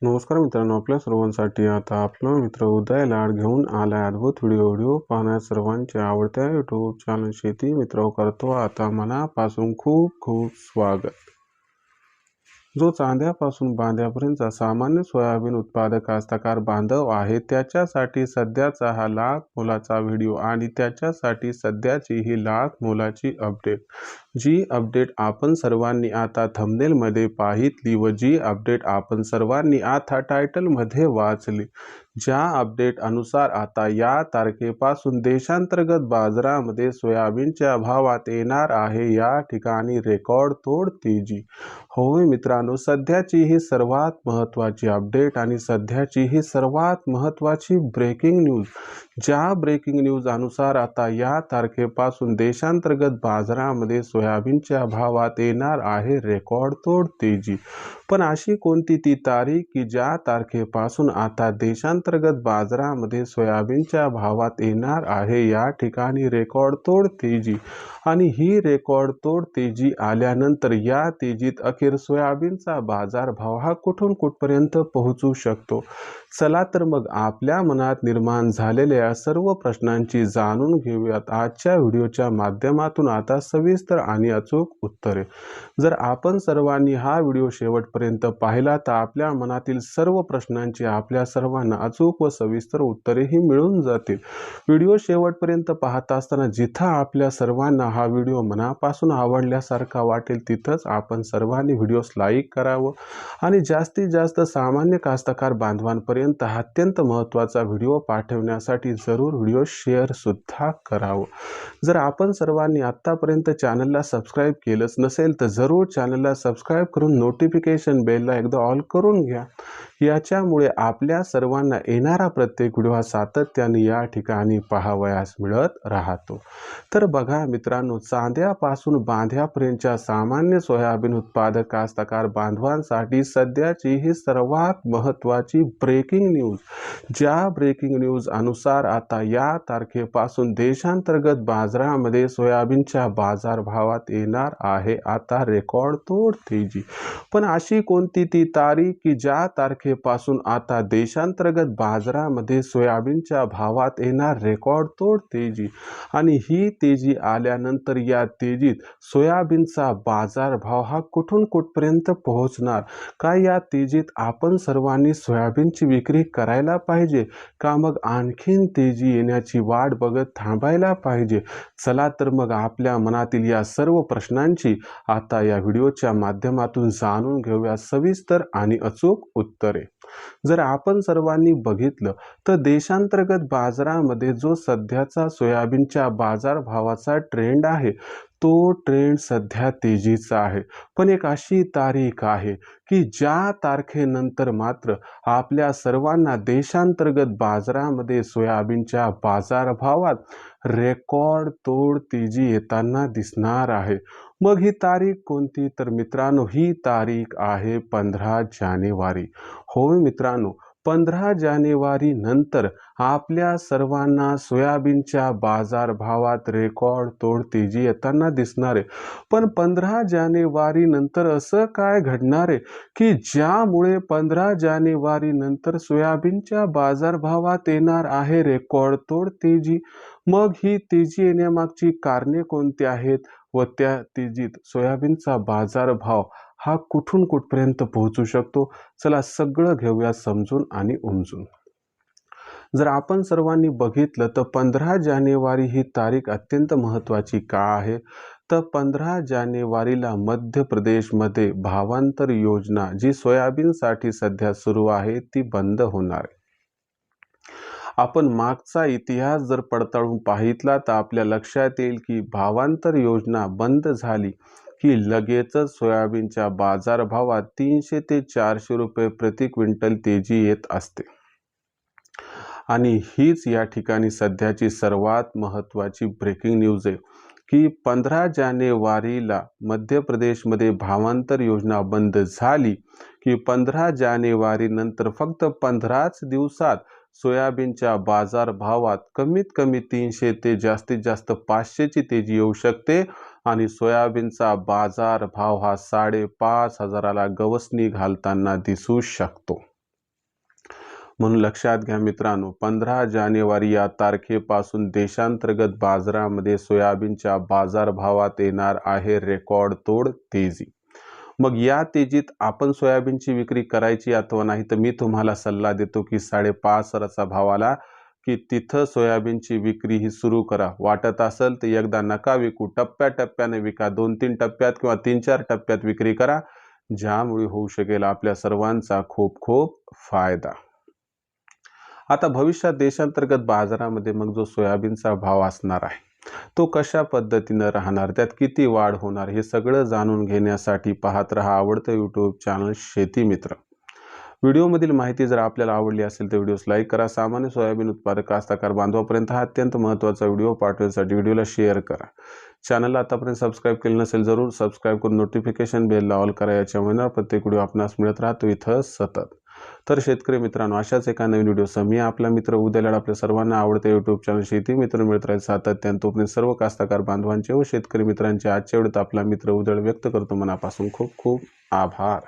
नमस्कार मित्रांनो, आपल्या सर्वांसाठी आता आपला मित्र उदय लाड घेऊन आलाय अद्भुत व्हिडिओ पाहण्यास सर्वांच्या आवडत्या यूट्यूब चॅनल शेती मित्र करतो आता मनापासून खूप खूप स्वागत। जो चांद्यापासून बांध्यापर्यंतचा सामान्य सोयाबीन उत्पादक कास्तकार बांधव आहे त्याच्यासाठी सध्याचा हा लाख मोलाचा व्हिडिओ आणि त्याच्यासाठी सध्याची ही लाख मोलाची अपडेट, जी अपडेट आपण सर्वांनी आता थंबनेलमध्ये पाहितली व जी अपडेट आपण सर्वांनी आता टायटलमध्ये वाचली, ज्या अपडेट अनुसार आता या तारखेपासून देशांतर्गत बाजारामध्ये सोयाबीनच्या भावात येणार आहे या ठिकाणी रेकॉर्ड तोड तेजी। होय मित्रांनो, सध्याची ही सर्वात महत्त्वाची अपडेट आणि सध्याची ही सर्वात महत्त्वाची ब्रेकिंग न्यूज, ज्या ब्रेकिंग न्यूज अनुसार आता या तारखेपासून देशांतर्गत बाजारामध्ये सोयाबीनच्या भावात येणार आहे रेकॉर्ड तोड तेजी। पण अशी कोणती ती तारीख की ज्या तारखेपासून आता देशांतर्गत बाजारामध्ये सोयाबीनच्या भावात येणार आहे या ठिकाणी रेकॉर्ड तोड तेजी। आणि ही रेकॉर्ड तोड तेजी आल्यानंतर या तेजीत अखेर सोयाबीनचा बाजारभाव हा कुठून कुठपर्यंत पोहोचू शकतो। चला तर मग आपल्या मनात निर्माण झालेल्या सर्व प्रश्नांची जाणून घेऊयात आजच्या व्हिडिओच्या माध्यमातून आता सविस्तर आणि अचूक उत्तरे। जर आपण सर्वांनी हा व्हिडिओ शेवटपर्यंत पाहिला तर आपल्या मनातील सर्व प्रश्नांची आपल्या सर्वांना अचूक व सविस्तर उत्तरेही मिळून जातील। व्हिडिओ शेवटपर्यंत पाहत असताना जिथं आपल्या सर्वांना हा व्हिडिओ मनापासून आवडल्यासारखा वाटेल तिथंच आपण सर्वांनी व्हिडिओस लाईक करावं आणि जास्तीत जास्त सामान्य कास्तकार बांधवांपर्यंत हा अत्यंत महत्त्वाचा व्हिडिओ पाठवण्यासाठी जरूर व्हिडिओ शेअर सुद्धा करावं। जर आपण सर्वांनी आत्तापर्यंत चॅनलला सबस्क्राईब केलंच नसेल तर जरूर चॅनलला सबस्क्राईब करून नोटिफिकेशन बेलला एकदा ऑल करून घ्या। याच्यामुळे आपल्या सर्वांना येणारा प्रत्येक व्हिडिओ हा सातत्याने या ठिकाणी पाहावयास मिळत राहतो। तर बघा मित्रांनो, चांद्यापासून बांध्यापर्यंतच्या सामान्य सोयाबीन उत्पादक कास्तकार बांधवांसाठी सध्याची ही सर्वात महत्त्वाची ब्रेकिंग न्यूज, ज्या ब्रेकिंग न्यूज अनुसार आता या तारखेपासून देशांतर्गत बाजारामध्ये सोयाबीनच्या बाजारभावात येणार आहे आता रेकॉर्ड तोड तेजी। पण अशी कोणती ती तारीख की ज्या तारखेपासून आता देशांतर्गत बाजारामध्ये सोयाबीनच्या भावात येणार रेकॉर्ड तोड तेजी। आणि ही तेजी आल्यानंतर या तेजीत सोयाबीनचा बाजारभाव हा कुठून कुठपर्यंत पोहोचणार। काय या तेजीत आपण सर्वांनी सोयाबीनची विक्री करायला पाहिजे का मग आणखीन तेजी येण्याची वाट बघत थांबायला पाहिजे। चला तर मग आपल्या मनातील या सर्व प्रश्नांची आता या व्हिडिओच्या माध्यमातून जाणून घेऊया सविस्तर आणि अचूक उत्तरे। जर आपण सर्वांनी बघितलं तर देशांतर्गत बाजारामध्ये जो सध्याचा सोयाबीनच्या बाजारभावाचा ट्रेंड आहे तो ट्रेंड सध्या तेजीचा आहे। पण एक अशी तारीख आहे की ज्या तारखेनंतर मात्र आपल्या सर्वांना देशांतर्गत बाजारामध्ये सोयाबीनच्या बाजारभावात रेकॉर्ड तोड तेजी येताना दिसणार आहे। मग ही तारीख कोणती तर मित्रांनो, ही तारीख आहे 15 जानेवारी। होय मित्रांनो, 15 जानेवारी नंतर आपल्या सर्वांना सोयाबीनच्या बाजारभावात रेकॉर्ड तोड तेजी येताना दिसणार आहे। पण 15 जानेवारी नंतर असं काय घडणार आहे की ज्यामुळे 15 जानेवारी नंतर सोयाबीनच्या बाजारभावात येणार आहे रेकॉर्ड तोड तेजी। मग ही तेजी येण्यामागची कारणे कोणती आहेत व त्या तेजीत सोयाबीनचा बाजारभाव हा कुठून कुठपर्यंत पोहोचू शकतो, चला सगळं घेऊया समजून आणि उमजून। जर आपण सर्वांनी बघितलं तर 15 जानेवारी ही तारीख अत्यंत महत्त्वाची का आहे तर 15 जानेवारीला मध्य प्रदेशमध्ये भावांतर योजना जी सोयाबीनसाठी सध्या सुरू आहे ती बंद होणार आहे। आपण मागचा इतिहास जर पडताळून पाहितला तर आपल्या लक्षात येईल की भावांतर योजना बंद झाली की लगेचच सोयाबीनच्या बाजारभावात 300 ते 400 रुपये प्रति क्विंटल तेजी येत असते। आणि हीच या ठिकाणी सध्याची सर्वात महत्त्वाची ब्रेकिंग न्यूज आहे की 15 जानेवारीला मध्य प्रदेशमध्ये भावांतर योजना बंद झाली की 15 जानेवारी नंतर फक्त 15च दिवसात सोयाबीनच्या बाजारभावात कमीत कमी 300 ते जास्तीत जास्त 500 ची तेजी येऊ शकते आणि सोयाबीनचा बाजारभाव हा 5,500ला गवसणी घालताना दिसू शकतो। म्हणून लक्षात घ्या मित्रांनो, 15 जानेवारी या तारखेपासून देशांतर्गत बाजारामध्ये सोयाबीनच्या बाजारभावात येणार आहे रेकॉर्ड तोड तेजी। मग या तेजीत आपण सोयाबीनची विक्री करायची अथवा नाही, तर मी तुम्हाला सल्ला देतो की 5.5 भाव आला की तिथं सोयाबीनची विक्री ही सुरू करा। वाटत असेल तर एकदा नका विकू, टप्प्याटप्प्याने विका, 2-3 टप्प्यात किंवा 3-4 टप्प्यात विक्री करा, ज्यामुळे होऊ शकेल आपल्या सर्वांचा खूप खूप फायदा। आता भविष्यात देशांतर्गत बाजारामध्ये मग जो सोयाबीनचा भाव असणार आहे तो कशा पद्धतीने राहणार, त्यात किती वाढ होणार, हे सगळं जाणून घेण्यासाठी पाहत रहा आवडतं यूट्यूब चॅनल शेती मित्र। व्हिडिओमधील माहिती जर आपल्याला आवडली असेल तर व्हिडिओस लाईक करा। सामान्य सोयाबीन उत्पादक कास्तकार बांधवापर्यंत हा अत्यंत महत्त्वाचा व्हिडिओ पाठवण्यासाठी व्हिडिओला शेअर करा। चॅनलला आतापर्यंत सबस्क्राईब केलं नसेल जरूर सबस्क्राईब करून नोटिफिकेशन बेलला ऑल करा, याच्यामुळे प्रत्येक व्हिडिओ आपणास मिळत राहतो इथं सतत। तर शेतकरी मित्रांनो, अशाच एका नवीन व्हिडिओसह मी आपला मित्र उद्या लाड आपल्या सर्वांना आवडते यूट्यूब चॅनल शेती मित्र मिळत राहील सातत्याने। तोपर्यंत सर्व कास्तकार बांधवांचे व शेतकरी मित्रांचे आजच्या व्हिडिओत आपला मित्र उद्या व्यक्त करतो मनापासून खूप खूप आभार।